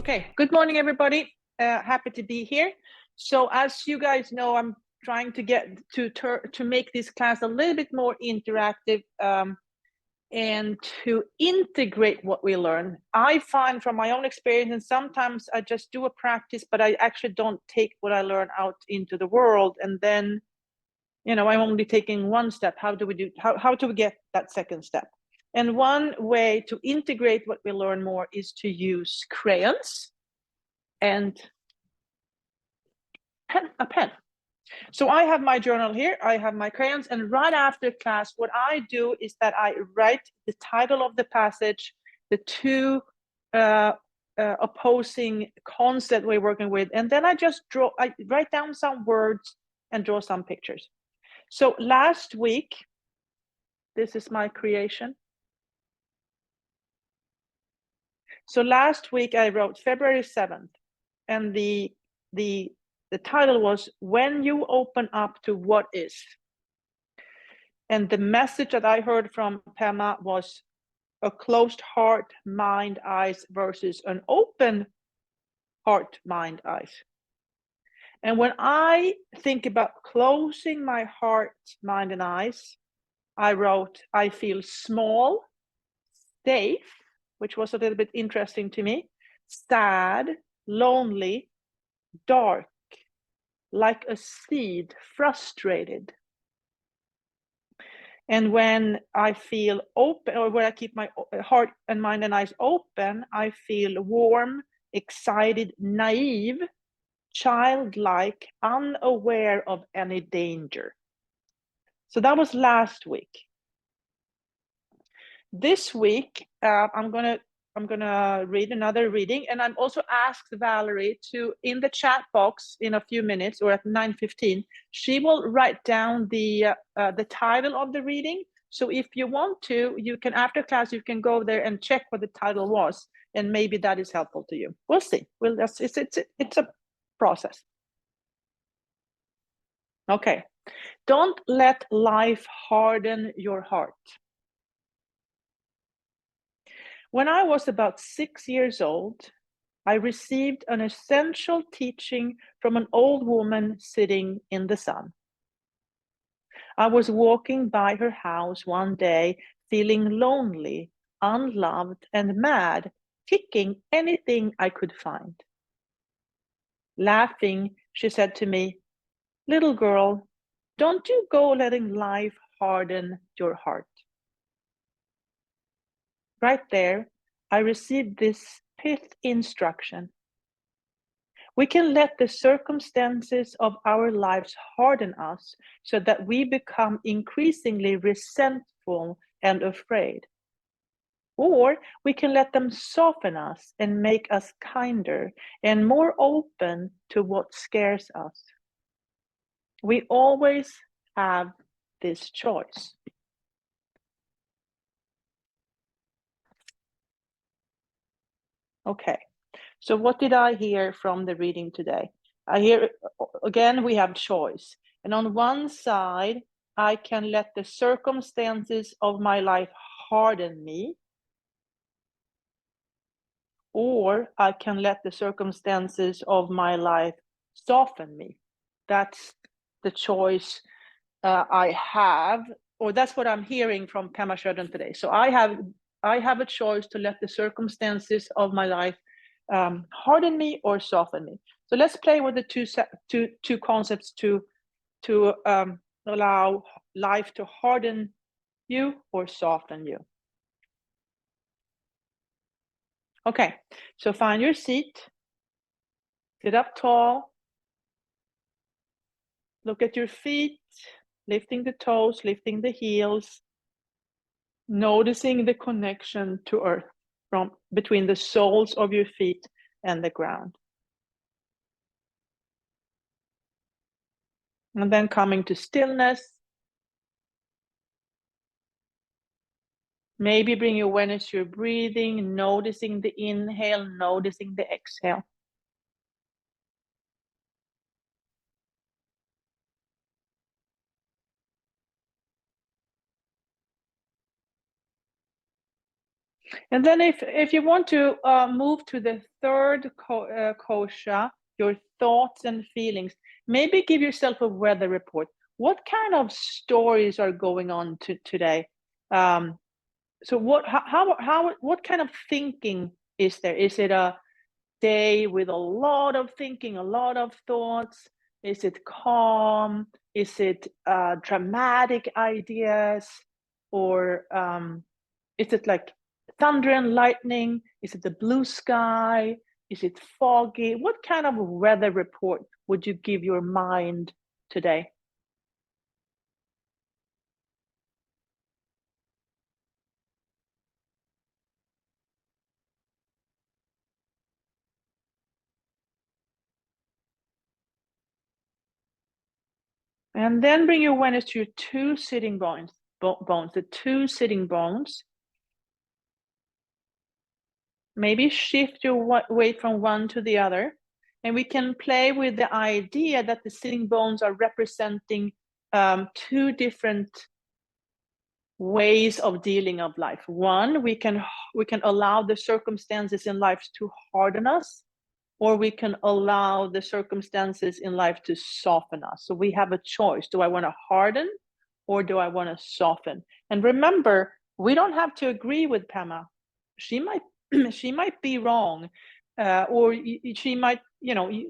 Okay, good morning, everybody. Happy to be here. So as you guys know, I'm trying to get to make this class a little bit more interactive and to integrate what we learn. I find from my own experience, and sometimes I just do a practice, but I actually don't take what I learn out into the world. And then, you know, I'm only taking one step. How do we get that second step? And one way to integrate what we learn more is to use crayons and a pen. So I have my journal here, I have my crayons, and right after class, what I do is that I write the title of the passage, the two opposing concepts we're working with, and then I write down some words and draw some pictures. So last week, this is my creation. So last week I wrote February 7th, and the title was When You Open Up to What Is. And the message that I heard from Pema was a closed heart, mind, eyes versus an open heart, mind, eyes. And when I think about closing my heart, mind, and eyes, I wrote, I feel small, safe, which was a little bit interesting to me, sad, lonely, dark, like a seed, frustrated. And when I feel open, or when I keep my heart and mind and eyes open, I feel warm, excited, naive, childlike, unaware of any danger. So that was last week. This week, I'm gonna read another reading, and I'm also asked Valerie to, in the chat box in a few minutes, or at 9:15, she will write down the title of the reading. So if you want to, you can, after class, you can go there and check what the title was, and maybe that is helpful to you. We'll see. It's a process. Okay. Don't let life harden your heart. When I was about 6 years old, I received an essential teaching from an old woman sitting in the sun. I was walking by her house one day, feeling lonely, unloved, and mad, kicking anything I could find. Laughing, she said to me, "Little girl, don't you go letting life harden your heart." Right there, I received this fifth instruction. We can let the circumstances of our lives harden us so that we become increasingly resentful and afraid. Or we can let them soften us and make us kinder and more open to what scares us. We always have this choice. Okay, so what did I hear from the reading today? I hear, again, we have choice. And on one side, I can let the circumstances of my life harden me, or I can let the circumstances of my life soften me. That's the choice I have, or that's what I'm hearing from Pema Chodron today. So I have a choice to let the circumstances of my life harden me or soften me. So let's play with the two concepts to allow life to harden you or soften you. Okay, so find your seat, sit up tall, look at your feet, lifting the toes, lifting the heels, noticing the connection to earth from between the soles of your feet and the ground. And then coming to stillness. Maybe bring your awareness to your breathing, noticing the inhale, noticing the exhale. And then if you want to move to the third kosha, your thoughts and feelings, maybe give yourself a weather report. What kind of stories are going on today? So what kind of thinking is there? Is it a day with a lot of thinking, a lot of thoughts? Is it calm? Is it dramatic ideas? Or is it like thunder and lightning? Is it the blue sky? Is it foggy? What kind of weather report would you give your mind today? And then bring your awareness to your two sitting bones, the two sitting bones. Maybe shift your weight from one to the other. And we can play with the idea that the sitting bones are representing two different ways of dealing of life. One, we can allow the circumstances in life to harden us, or we can allow the circumstances in life to soften us. So we have a choice. Do I want to harden or do I want to soften? And remember, we don't have to agree with Pema. She might she might be wrong, or she might,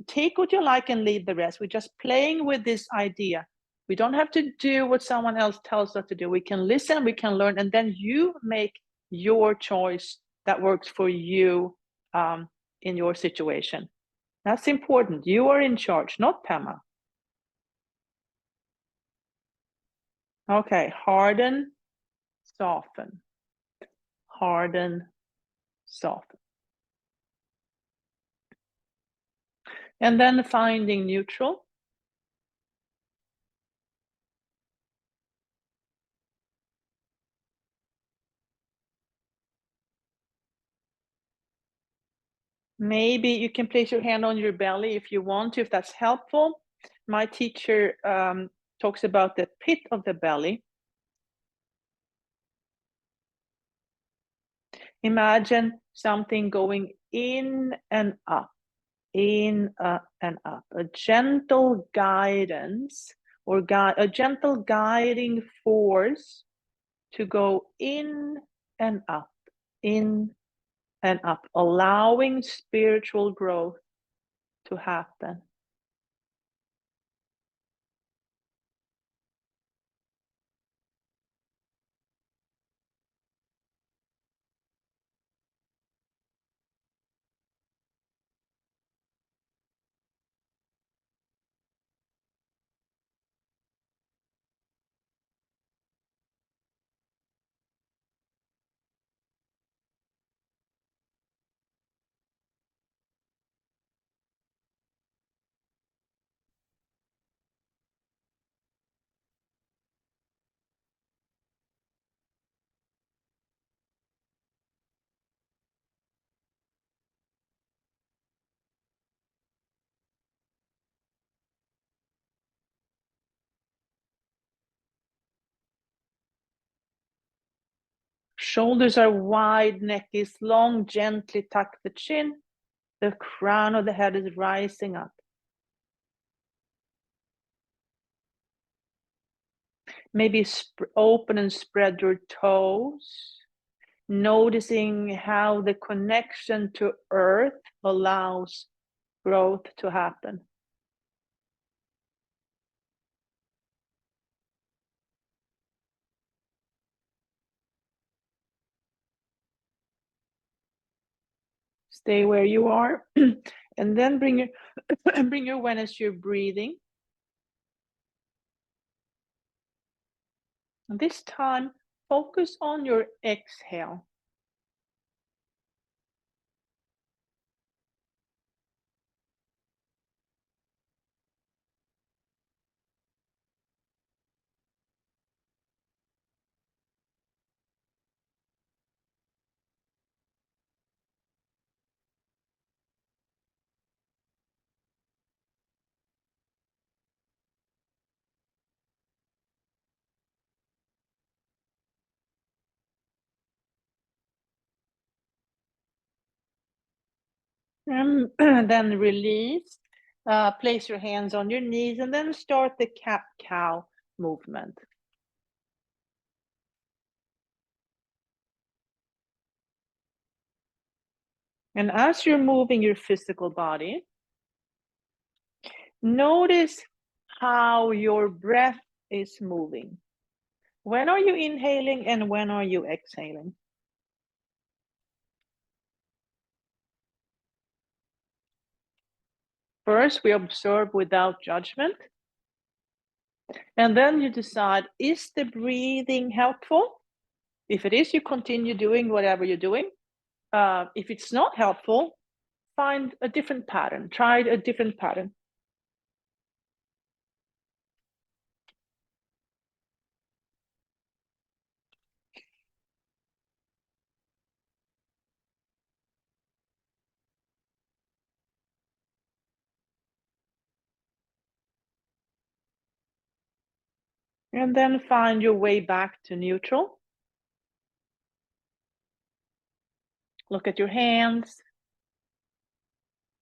take what you like and leave the rest. We're just playing with this idea. We don't have to do what someone else tells us to do. We can listen, we can learn, and then you make your choice that works for you in your situation. That's important. You are in charge, not Pema. Okay, harden, soften, harden, soften. And then finding neutral. Maybe you can place your hand on your belly if you want to, if that's helpful. My teacher talks about the pit of the belly. Imagine something going in and up, in and up. A gentle guidance or a gentle guiding force to go in and up, in and up, allowing spiritual growth to happen. Shoulders are wide, neck is long, gently tuck the chin. The crown of the head is rising up. Maybe open and spread your toes, noticing how the connection to earth allows growth to happen. Stay where you are, and then bring your awareness to your breathing. And this time, focus on your exhale. And then release. Place your hands on your knees and then start the cat-cow movement. And as you're moving your physical body, notice how your breath is moving. When are you inhaling and when are you exhaling? First, we observe without judgment. And then you decide, is the breathing helpful? If it is, you continue doing whatever you're doing. If it's not helpful, find a different pattern. Try a different pattern. And then find your way back to neutral. Look at your hands.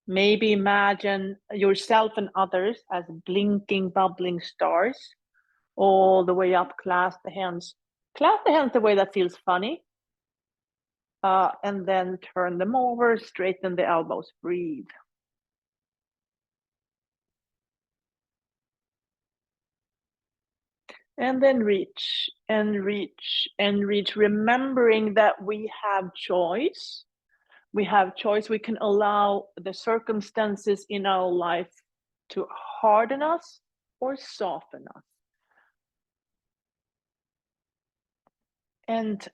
Maybe imagine yourself and others as blinking, bubbling stars all the way up. Clasp the hands. Clasp the hands the way that feels funny. And then turn them over, straighten the elbows, breathe. And then reach and reach and reach, remembering that we have choice. We have choice. We can allow the circumstances in our life to harden us or soften us. And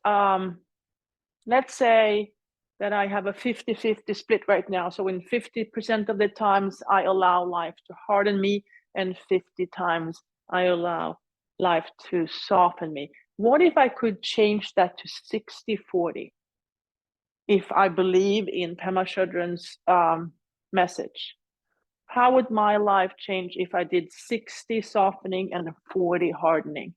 let's say that I have a 50-50 split right now. So in 50% of the times, I allow life to harden me, and 50 times I allow life to soften me. What if I could change that to 60-40? If I believe in Pema Chodron's message, how would my life change if I did 60 softening and 40 hardening?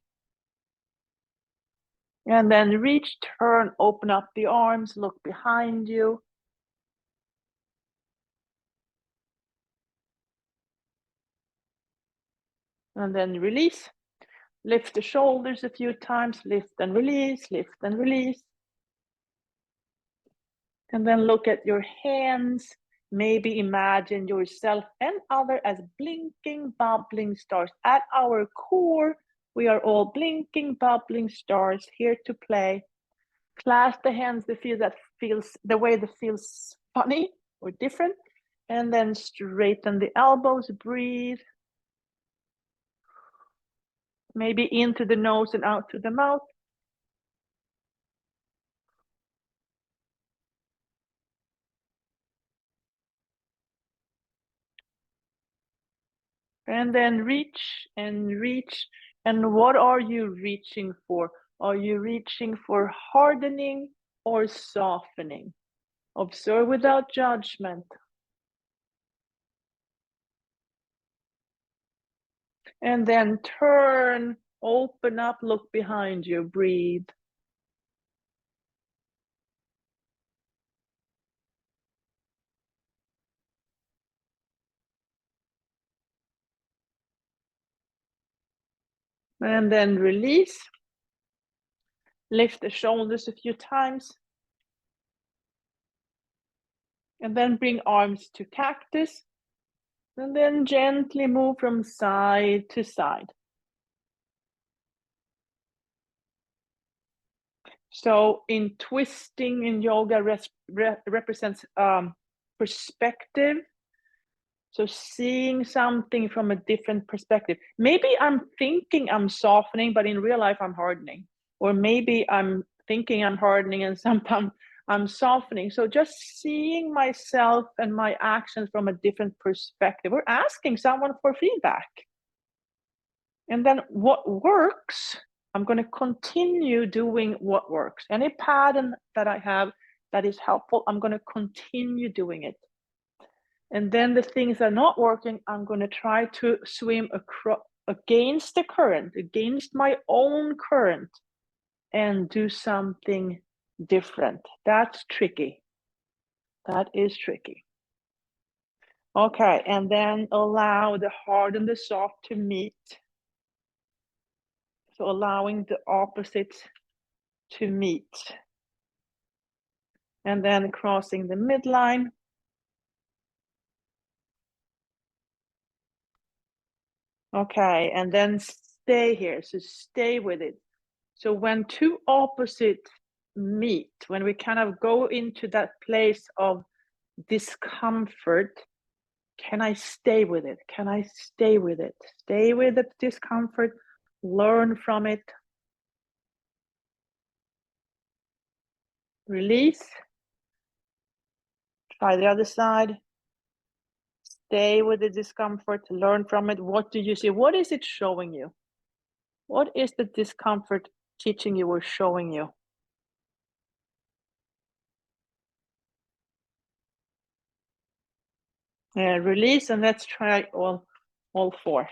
And then reach, turn, open up the arms, look behind you. And then release. Lift the shoulders a few times, lift and release, lift and release. And then look at your hands. Maybe imagine yourself and other as blinking, bubbling stars. At our core, we are all blinking, bubbling stars here to play. Clasp the hands the way that feels funny or different. And then straighten the elbows, breathe. Maybe into the nose and out to the mouth. And then reach and reach. And what are you reaching for? Are you reaching for hardening or softening? Observe without judgment. And then turn, open up, look behind you, breathe. And then release. Lift the shoulders a few times. And then bring arms to cactus. And then gently move from side to side. So in twisting in yoga represents perspective. So seeing something from a different perspective. Maybe I'm thinking I'm softening, but in real life I'm hardening. Or maybe I'm thinking I'm hardening and sometimes I'm softening. So just seeing myself and my actions from a different perspective, or asking someone for feedback. And then what works, I'm going to continue doing what works. Any pattern that I have that is helpful, I'm going to continue doing it. And then the things that are not working, I'm going to try to swim against the current, against my own current, and do something different. That's tricky. That is tricky. Okay, and then allow the hard and the soft to meet. So allowing the opposites to meet. And then crossing the midline. Okay, and then stay here. So stay with it. So when two opposites meet, when we kind of go into that place of discomfort, can I stay with it? Can I stay with it? Stay with the discomfort, learn from it, release, try the other side, stay with the discomfort, learn from it. What do you see? What is it showing you? What is the discomfort teaching you or showing you? Release, and let's try all four.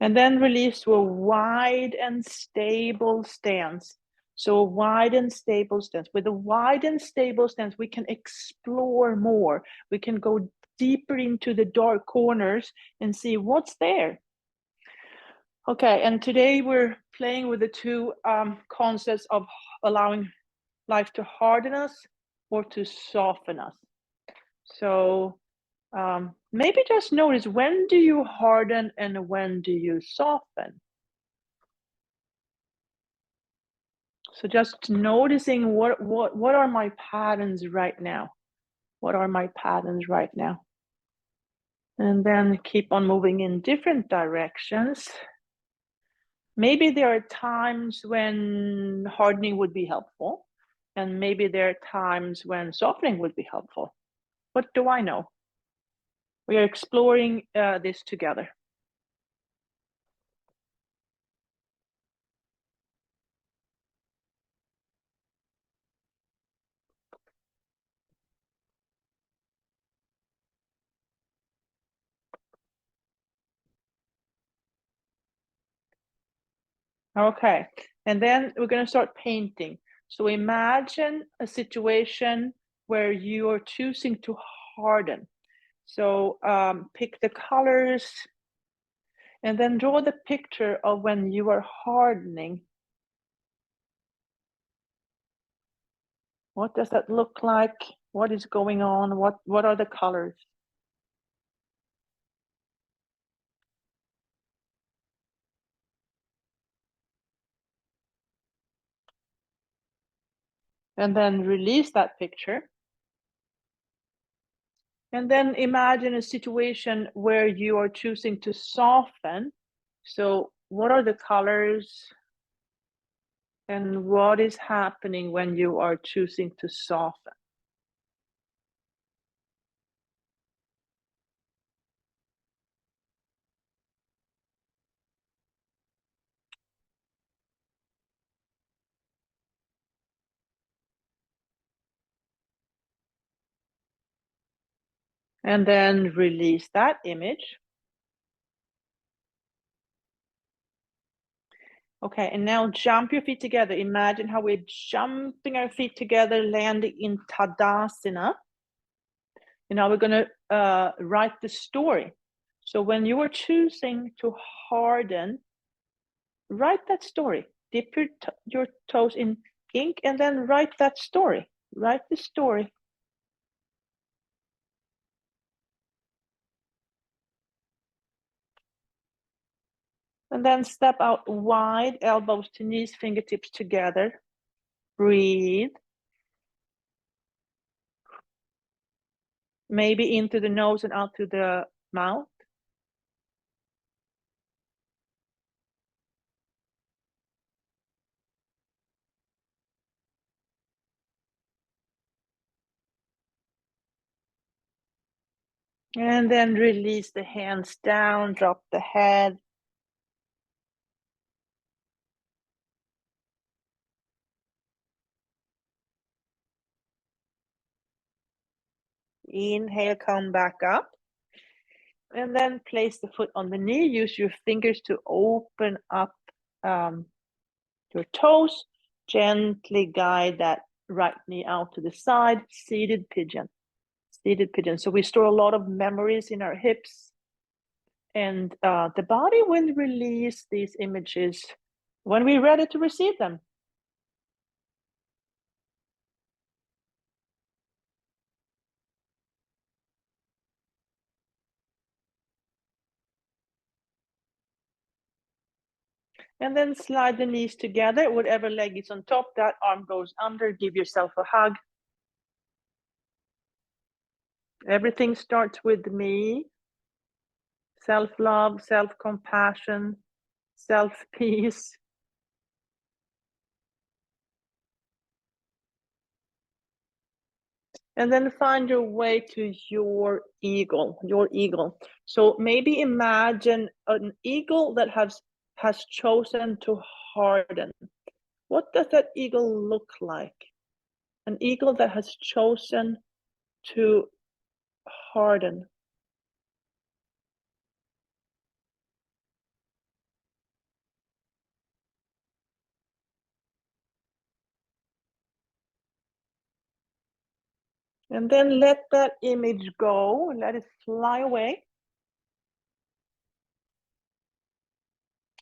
And then release to a wide and stable stance. So a wide and stable stance. With a wide and stable stance, we can explore more. We can go deeper into the dark corners and see what's there. Okay, and today we're playing with the two concepts of allowing life to harden us or to soften us. So maybe just notice, when do you harden and when do you soften? So just noticing what are my patterns right now? What are my patterns right now? And then keep on moving in different directions. Maybe there are times when hardening would be helpful, and maybe there are times when softening would be helpful. What do I know? We are exploring this together. Okay, and then we're going to start painting. So imagine a situation where you are choosing to harden. So pick the colors and then draw the picture of when you are hardening. What does that look like? What is going on? What are the colors? And then release that picture. And then imagine a situation where you are choosing to soften. So what are the colors? And what is happening when you are choosing to soften? And then release that image. Okay, and now jump your feet together. Imagine how we're jumping our feet together, landing in Tadasana. And now we're going to write the story. So when you are choosing to harden, write that story. Dip your toes in ink and then write that story. Write the story. And then step out wide, elbows to knees, fingertips together. Breathe. Maybe into the nose and out to the mouth. And then release the hands down, drop the head. Inhale, come back up. And then place the foot on the knee. Use your fingers to open up your toes. Gently guide that right knee out to the side. Seated pigeon. Seated pigeon. So we store a lot of memories in our hips. And the body will release these images when we're ready to receive them. And then slide the knees together. Whatever leg is on top, that arm goes under. Give yourself a hug. Everything starts with me. Self-love, self-compassion, self-peace. And then find your way to your eagle, So maybe imagine an eagle that has chosen to harden. What does that eagle look like? An eagle that has chosen to harden. And then let that image go, let it fly away.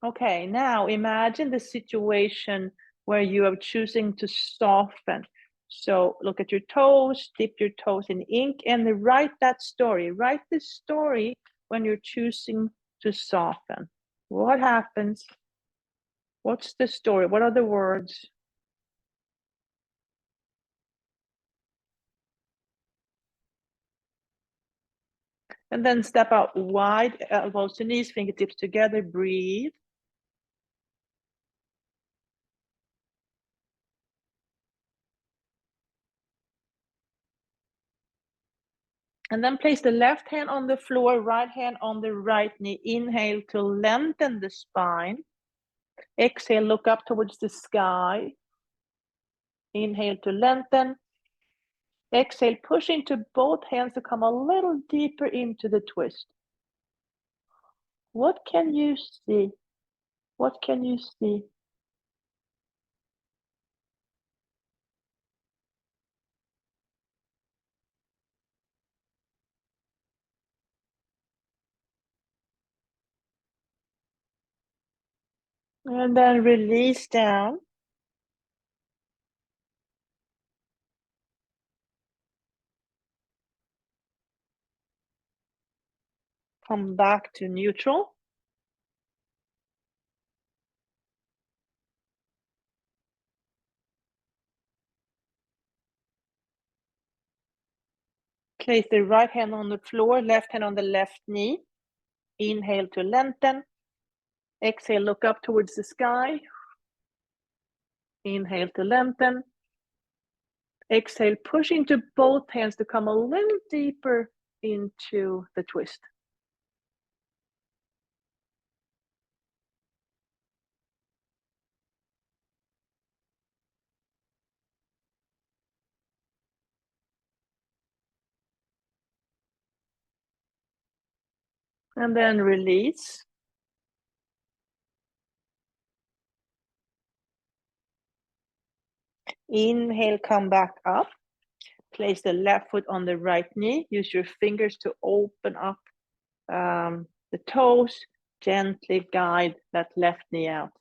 Okay, now imagine the situation where you are choosing to soften. So look at your toes, dip your toes in ink, and write that story. Write the story when you're choosing to soften. What happens? What's the story? What are the words? And then step out wide, elbows to knees, fingertips together, breathe. And then place the left hand on the floor, right hand on the right knee. Inhale to lengthen the spine. Exhale, look up towards the sky. Inhale to lengthen. Exhale, push into both hands to come a little deeper into the twist. What can you see? What can you see? And then release down. Come back to neutral. Place the right hand on the floor, left hand on the left knee. Inhale to lengthen. Exhale, look up towards the sky. Inhale to lengthen. Exhale, push into both hands to come a little deeper into the twist. And then release. Inhale, come back up. Place the left foot on the right knee. Use your fingers to open up the toes. Gently guide that left knee out.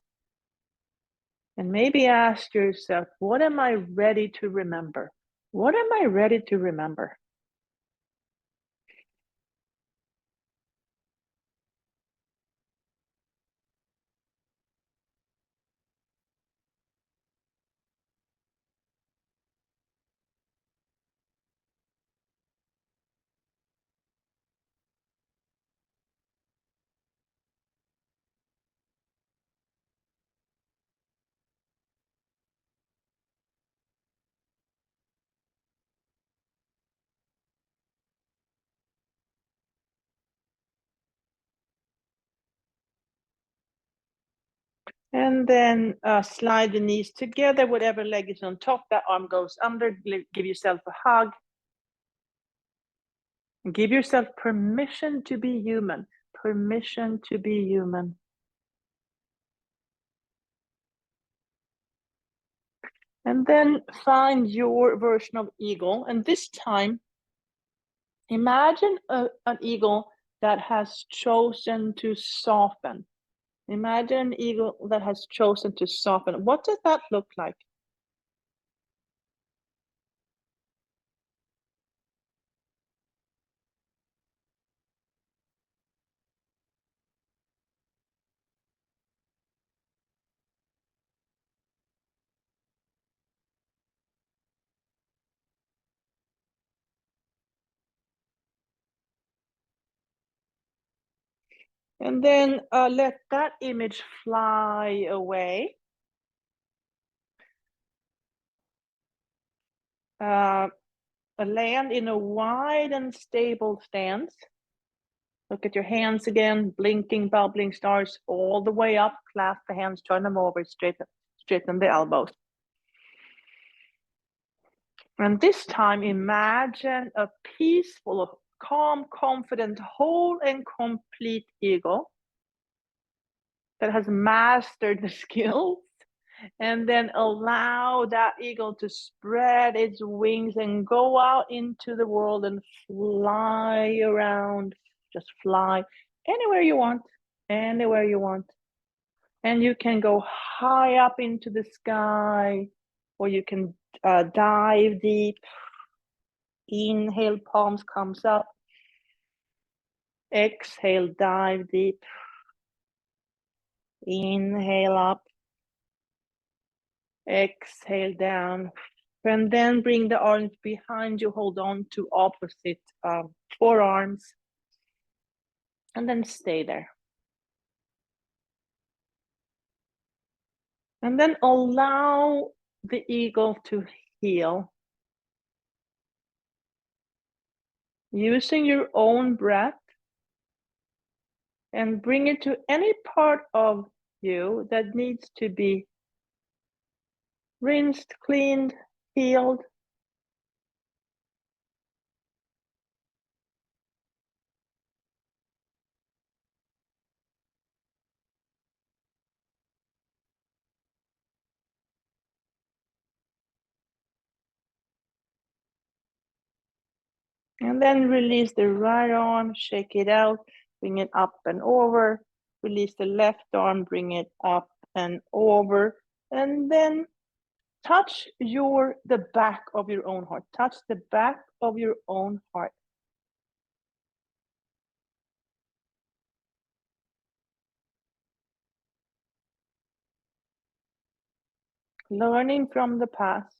And maybe ask yourself, what am I ready to remember? What am I ready to remember? And then slide the knees together. Whatever leg is on top, that arm goes under. Give yourself a hug. Give yourself permission to be human. Permission to be human. And then find your version of eagle. And this time, imagine an eagle that has chosen to soften. Imagine an eagle that has chosen to soften. What does that look like? And then let that image fly away. Land in a wide and stable stance. Look at your hands again, blinking, bubbling stars all the way up. Clasp the hands, turn them over, straighten the elbows. And this time, imagine a peaceful, calm, confident, whole and complete eagle that has mastered the skills. And then allow that eagle to spread its wings and go out into the world and fly around. Just fly anywhere you want, anywhere you want. And you can go high up into the sky, or you can dive deep. Inhale, palms comes up. Exhale, dive deep. Inhale up. Exhale down. And then bring the arms behind you. Hold on to opposite forearms. And then stay there. And then allow the eagle to heal. Using your own breath. And bring it to any part of you that needs to be rinsed, cleaned, healed. And then release the right arm, shake it out, bring it up and over. Release the left arm, bring it up and over. And then touch the back of your own heart. Touch the back of your own heart. Learning from the past.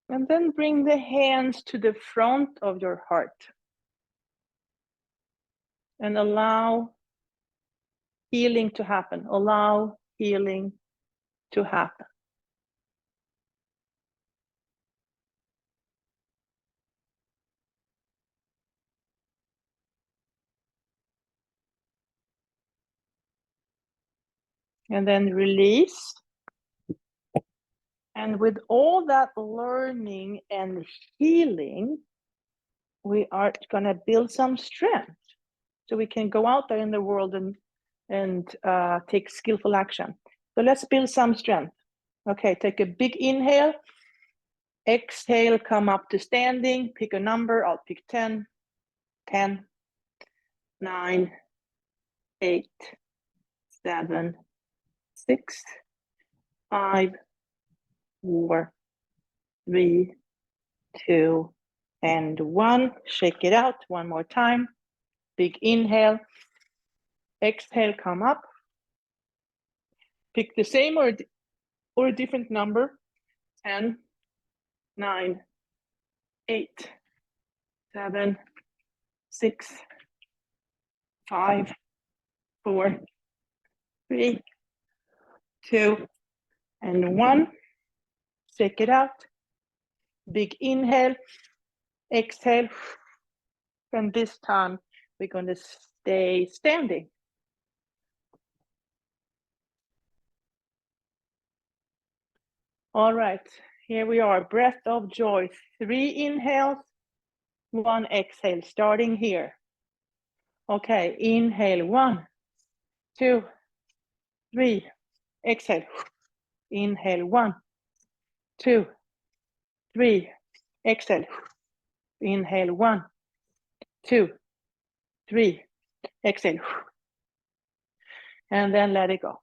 And then bring the hands to the front of your heart. And allow healing to happen. Allow healing to happen. And then release. And with all that learning and healing, we are going to build some strength. So we can go out there in the world and take skillful action. So let's build some strength. Okay, take a big inhale. Exhale, come up to standing. Pick a number. I'll pick 10, 10, 9, 8, 7, 6, 5, 4, 3, 2, and 1. Shake it out one more time. Big inhale. Exhale, come up. Pick the same or a different number. 10, 9, 8, 7, 6, 5, 4, 3, 2, and 1. Shake it out. Big inhale. Exhale. And this time we're going to stay standing. All right, here we are, breath of joy. 3 inhales, 1 exhale, starting here. Okay, inhale, 1, 2, 3, exhale. Inhale, 1, 2, 3, exhale. Inhale, 1, 2, 3, exhale. And then let it go.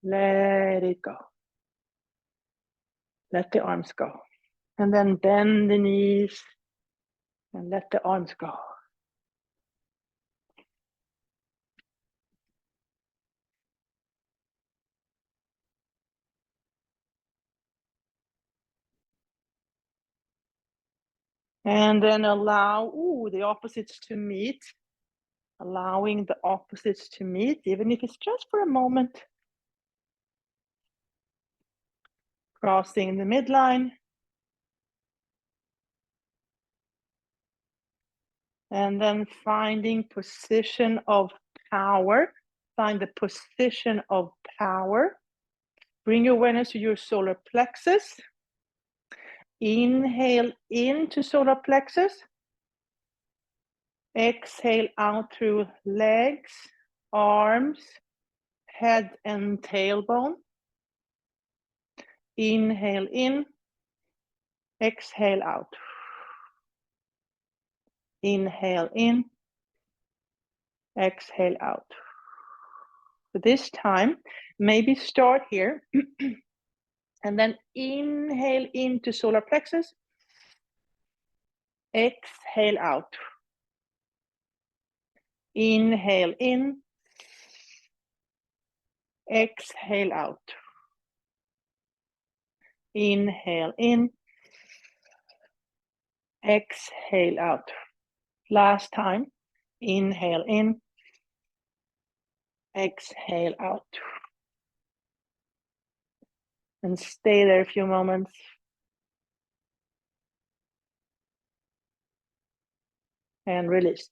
Let it go. Let the arms go. And then bend the knees and let the arms go. And then allow the opposites to meet. Allowing the opposites to meet, even if it's just for a moment. Crossing the midline. And then finding position of power. Find the position of power. Bring your awareness to your solar plexus. Inhale into solar plexus. Exhale out through legs, arms, head and tailbone. Inhale in. Exhale out. Inhale in. Exhale out. So this time, maybe start here and then inhale into solar plexus. Exhale out. Inhale in. Exhale out. Inhale in. Exhale out. Last time. Inhale in. Exhale out. And stay there a few moments. And release.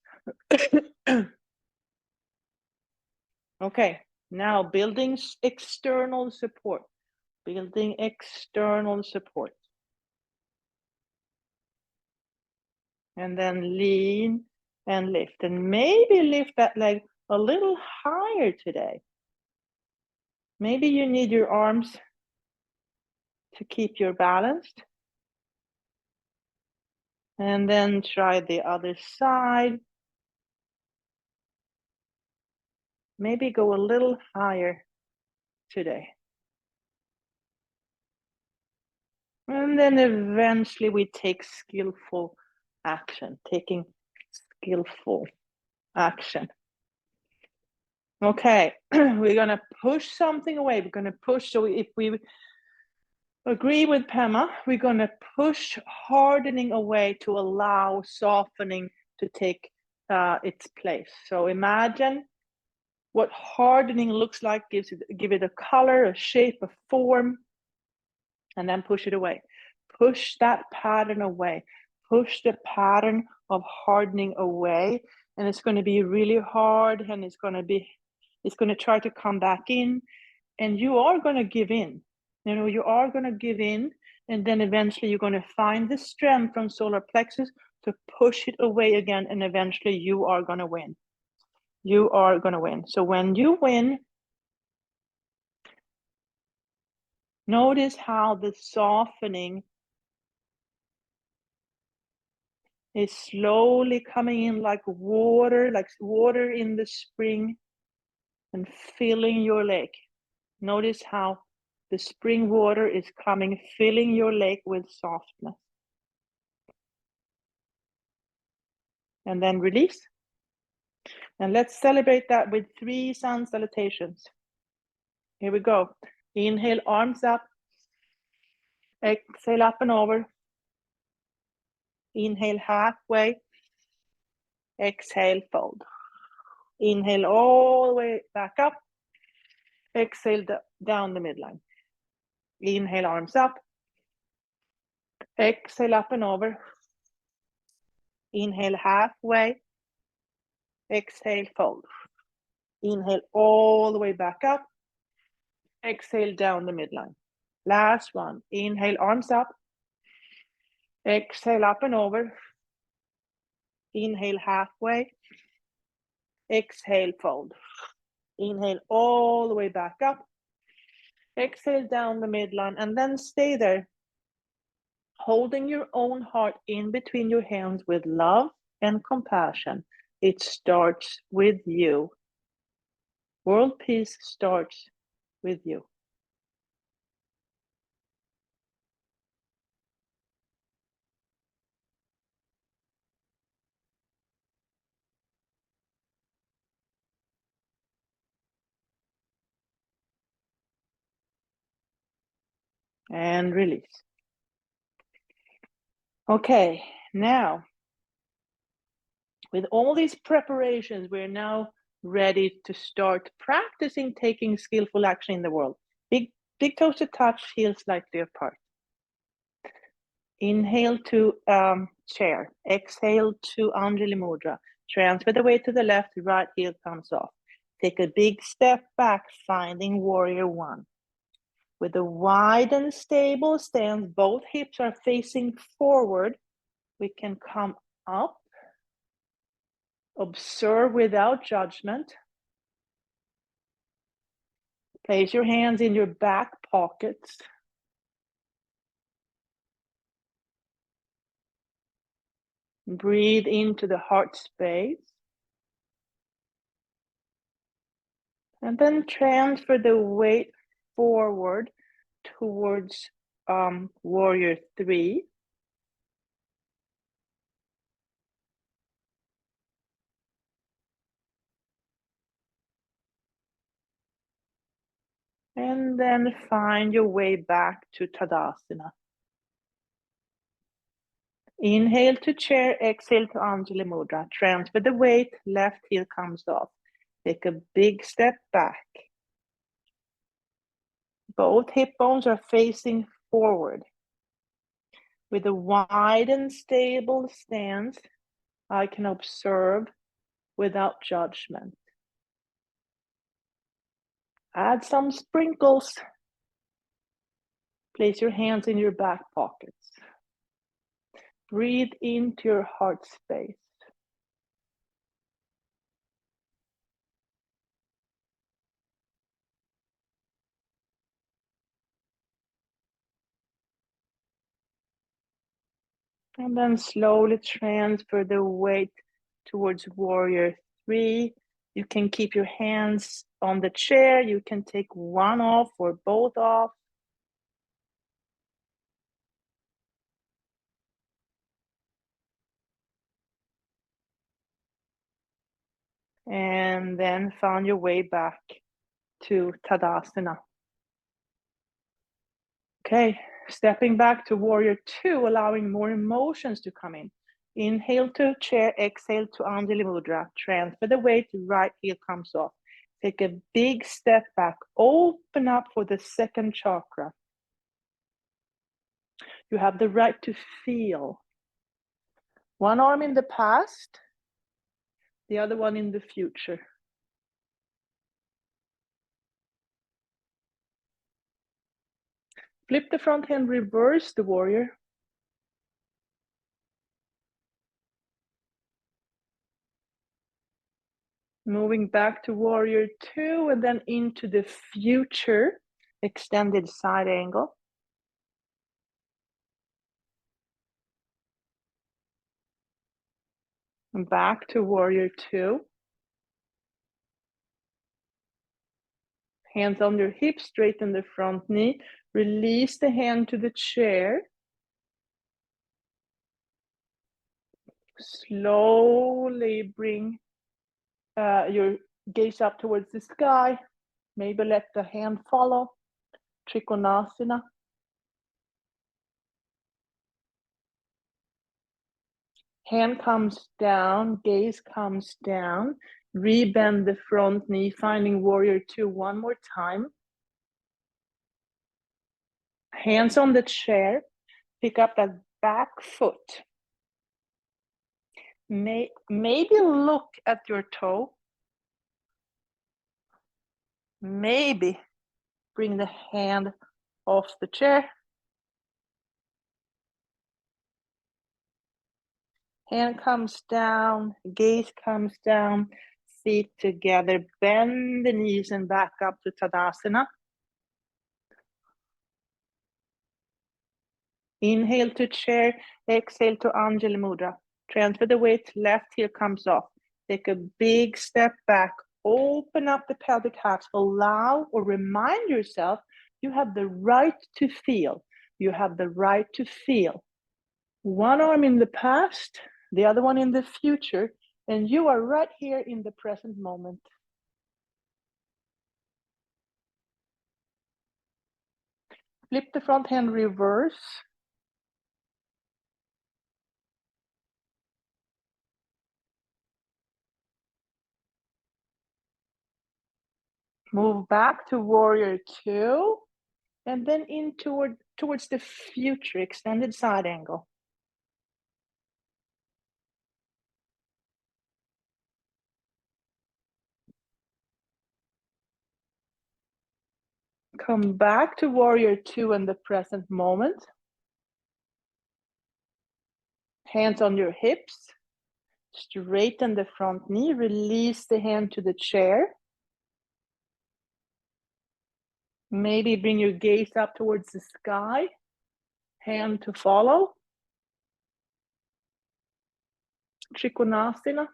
Okay, now building external support. Building external support. And then lean and lift. And maybe lift that leg a little higher today. Maybe you need your arms to keep you balanced. And then try the other side. Maybe go a little higher today. And then eventually we take skillful action, taking skillful action. Okay, we're gonna push something away. We're gonna push, so if we agree with Pema, we're gonna push hardening away to allow softening to take its place. So imagine what hardening looks like, give it a color, a shape, a form, and then push it away. Push that pattern away. Push the pattern of hardening away, and it's going to be really hard, and it's going to try to come back in, and you are going to give in. You are going to give in, and then eventually you're going to find the strength from solar plexus to push it away again, and eventually you are going to win. You are going to win. So when you win, notice how the softening is slowly coming in like water in the spring and filling your lake. Notice how the spring water is coming, filling your lake with softness. And then release. And let's celebrate that with 3 sun salutations. Here we go. Inhale, arms up. Exhale, up and over. Inhale, halfway. Exhale, fold. Inhale all the way back up. Exhale down the midline. Inhale, arms up. Exhale, up and over. Inhale, halfway. Exhale, fold. Inhale all the way back up. Exhale down the midline. Last one. Inhale, arms up. Exhale, up and over. Inhale, halfway. Exhale, fold. Inhale all the way back up. Exhale down the midline, and then stay there, holding your own heart in between your hands with love and compassion. It starts with you. World peace starts with you. And release. Okay, now, with all these preparations, we're now ready to start practicing taking skillful action in the world. Big toes to touch, heels slightly apart. Inhale to chair. Exhale to Anjali Mudra. Transfer the weight to the left, right heel comes off. Take a big step back, finding warrior one. With a wide and stable stance, both hips are facing forward. We can come up, observe without judgment. Place your hands in your back pockets. Breathe into the heart space. And then transfer the weight forward towards warrior three. And then find your way back to Tadasana. Inhale to chair, exhale to Anjali Mudra. Transfer the weight, left heel comes off. Take a big step back. Both hip bones are facing forward. With a wide and stable stance, I can observe without judgment. Add some sprinkles. Place your hands in your back pockets. Breathe into your heart space. And then slowly transfer the weight towards warrior three. You can keep your hands on the chair. You can take one off or both off. And then find your way back to Tadasana. Okay, stepping back to warrior two, allowing more emotions to come in. Inhale to chair, exhale to Anjali Mudra. Transfer the weight, right heel comes off. Take a big step back, open up for the second chakra. You have the right to feel. One arm in the past, the other one in the future. Flip the front hand, reverse the warrior. Moving back to warrior two and then into the future, extended side angle. And back to warrior two. Hands on your hips, straighten the front knee. Release the hand to the chair. Slowly bring your gaze up towards the sky. Maybe let the hand follow. Trikonasana. Hand comes down, gaze comes down. Rebend the front knee, finding warrior two one more time. Hands on the chair. Pick up that back foot. Maybe look at your toe. Maybe bring the hand off the chair. Hand comes down, gaze comes down, feet together, bend the knees and back up to Tadasana. Inhale to chair, exhale to Anjali Mudra. Transfer the weight, left heel comes off. Take a big step back, open up the pelvic halves, allow or remind yourself you have the right to feel. You have the right to feel. One arm in the past, the other one in the future, and you are right here in the present moment. Flip the front hand reverse. Move back to warrior two, and then in towards the future, extended side angle. Come back to warrior two in the present moment. Hands on your hips. Straighten the front knee. Release the hand to the chair. Maybe bring your gaze up towards the sky. Hand to follow. Trikonasana.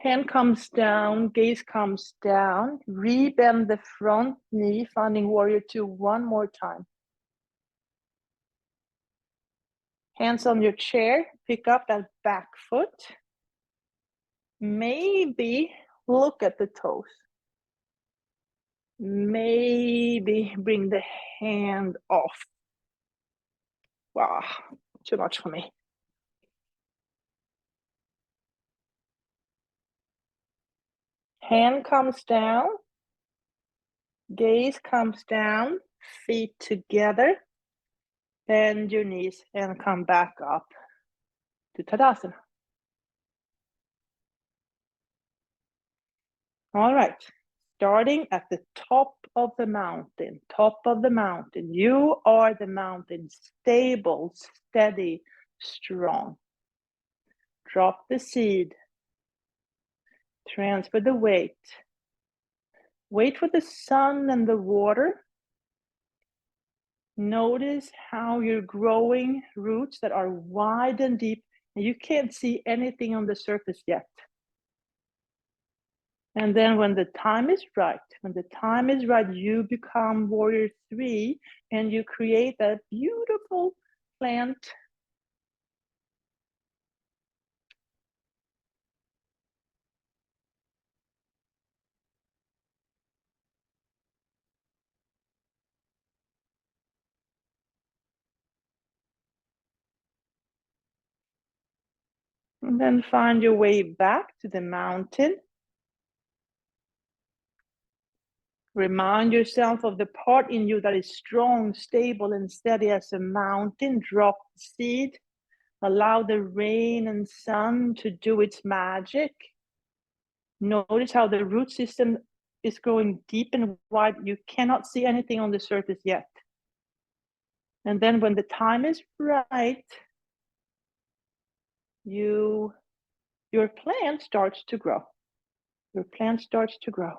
Hand comes down, gaze comes down. Rebend the front knee, finding warrior two one more time. Hands on your chair, pick up that back foot. Maybe look at the toes. Maybe bring the hand off. Wow, too much for me. Hand comes down, gaze comes down, feet together, bend your knees and come back up to Tadasana. All right, starting at the top of the mountain, You are the mountain, stable, steady, strong. Drop the seed. Transfer the weight. Wait for the sun and the water. Notice how you're growing roots that are wide and deep, and you can't see anything on the surface yet. And then when the time is right, you become warrior three and you create that beautiful plant. And then find your way back to the mountain. Remind yourself of the part in you that is strong, stable, and steady as a mountain. Drop the seed. Allow the rain and sun to do its magic. Notice how the root system is growing deep and wide. You cannot see anything on the surface yet. And then when the time is right, your plant starts to grow. Your plant starts to grow.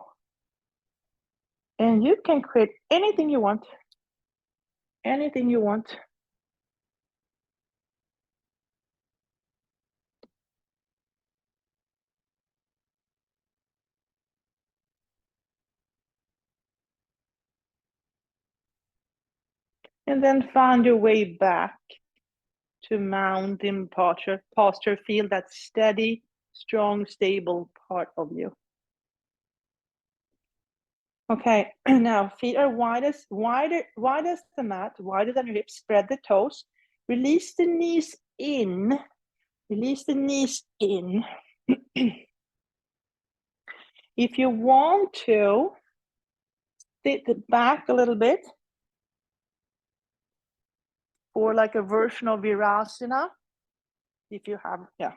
And you can create anything you want. Anything you want. And then find your way back to mountain posture. Feel that steady, strong, stable part of you. Okay, now feet are wider as the mat, wider than your hips. Spread the toes. Release the knees in. Release the knees in. If you want to, sit back a little bit for like a version of Virasana. If you have, yeah.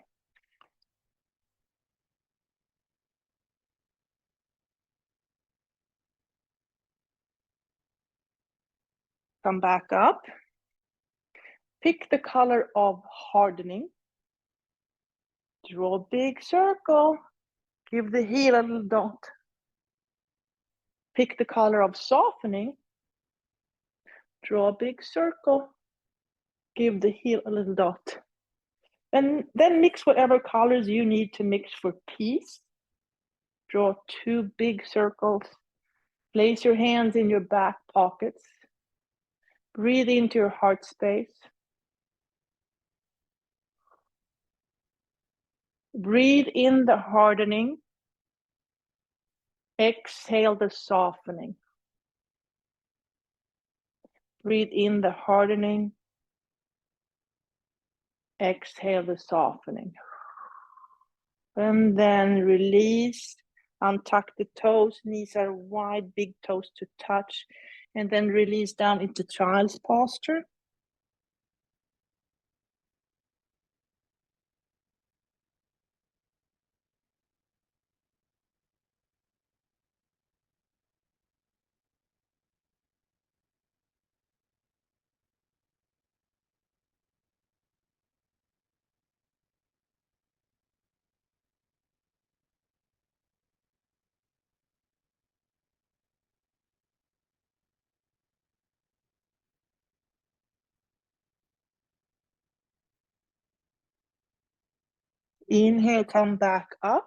Come back up. Pick the color of hardening. Draw a big circle. Give the heel a little dot. Pick the color of softening. Draw a big circle. Give the heel a little dot. And then mix whatever colors you need to mix for peace. Draw 2 big circles. Place your hands in your back pockets. Breathe into your heart space. Breathe in the hardening. Exhale the softening. Breathe in the hardening. Exhale the softening. And then release. Untuck the toes. Knees are wide, big toes to touch. And then release down into child's posture. Inhale, come back up.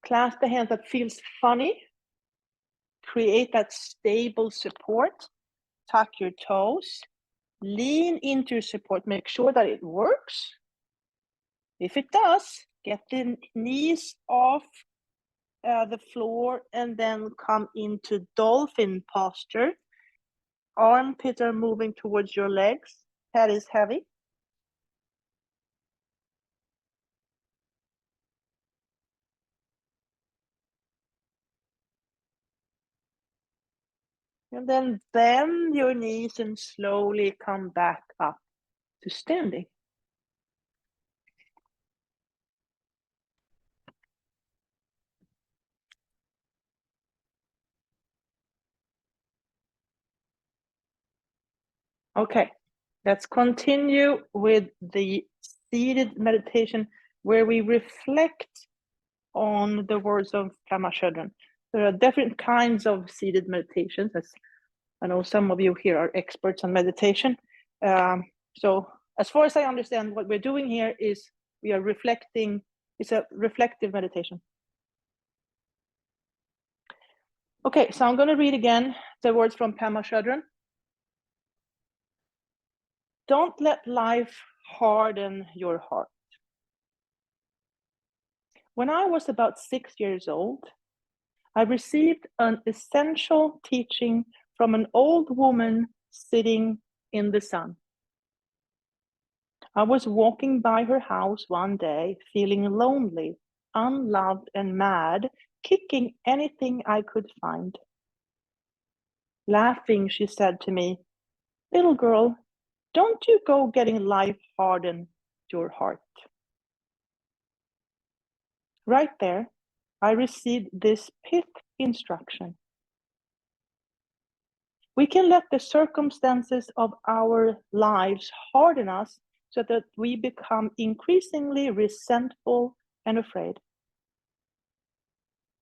Clasp the hand that feels funny. Create that stable support. Tuck your toes. Lean into your support. Make sure that it works. If it does, get the knees off the floor and then come into dolphin posture. Armpits are moving towards your legs. Head is heavy. And then bend your knees and slowly come back up to standing. Okay, let's continue with the seated meditation where we reflect on the words of Pema Chodron. There are different kinds of seated meditations, as I know some of you here are experts on meditation. So as far as I understand, what we're doing here is we are reflecting, it's a reflective meditation. Okay, so I'm going to read again the words from Pema Chodron. Don't let life harden your heart. When I was about 6 years old, I received an essential teaching from an old woman sitting in the sun. I was walking by her house one day, feeling lonely, unloved, and mad, kicking anything I could find. Laughing, she said to me, "Little girl, don't you go getting life harden your heart." Right there, I received this pith instruction. We can let the circumstances of our lives harden us so that we become increasingly resentful and afraid.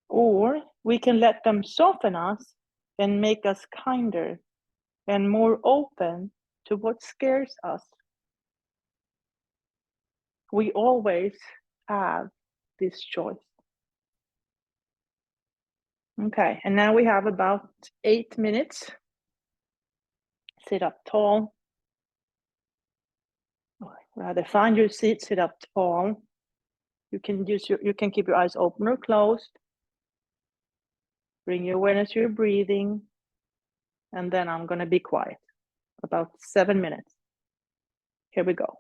Or we can let them soften us and make us kinder and more open to what scares us. We always have this choice. Okay, and now we have about 8 minutes. Sit up tall. Or rather, find your seat, sit up tall. You can keep your eyes open or closed. Bring your awareness to your breathing. And then I'm going to be quiet. About 7 minutes. Here we go.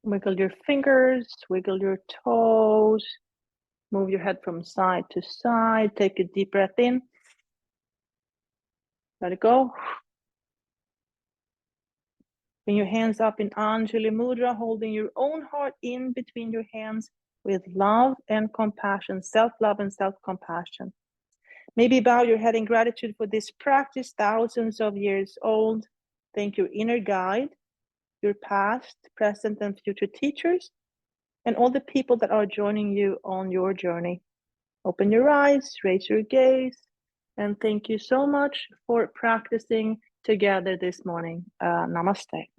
Wiggle your fingers, wiggle your toes, move your head from side to side. Take a deep breath in. Let it go. Bring your hands up in Anjali Mudra, holding your own heart in between your hands with love and compassion, self-love and self-compassion. Maybe bow your head in gratitude for this practice, thousands of years old. Thank your inner guide, your past, present, and future teachers, and all the people that are joining you on your journey. Open your eyes, raise your gaze, and thank you so much for practicing together this morning. Namaste.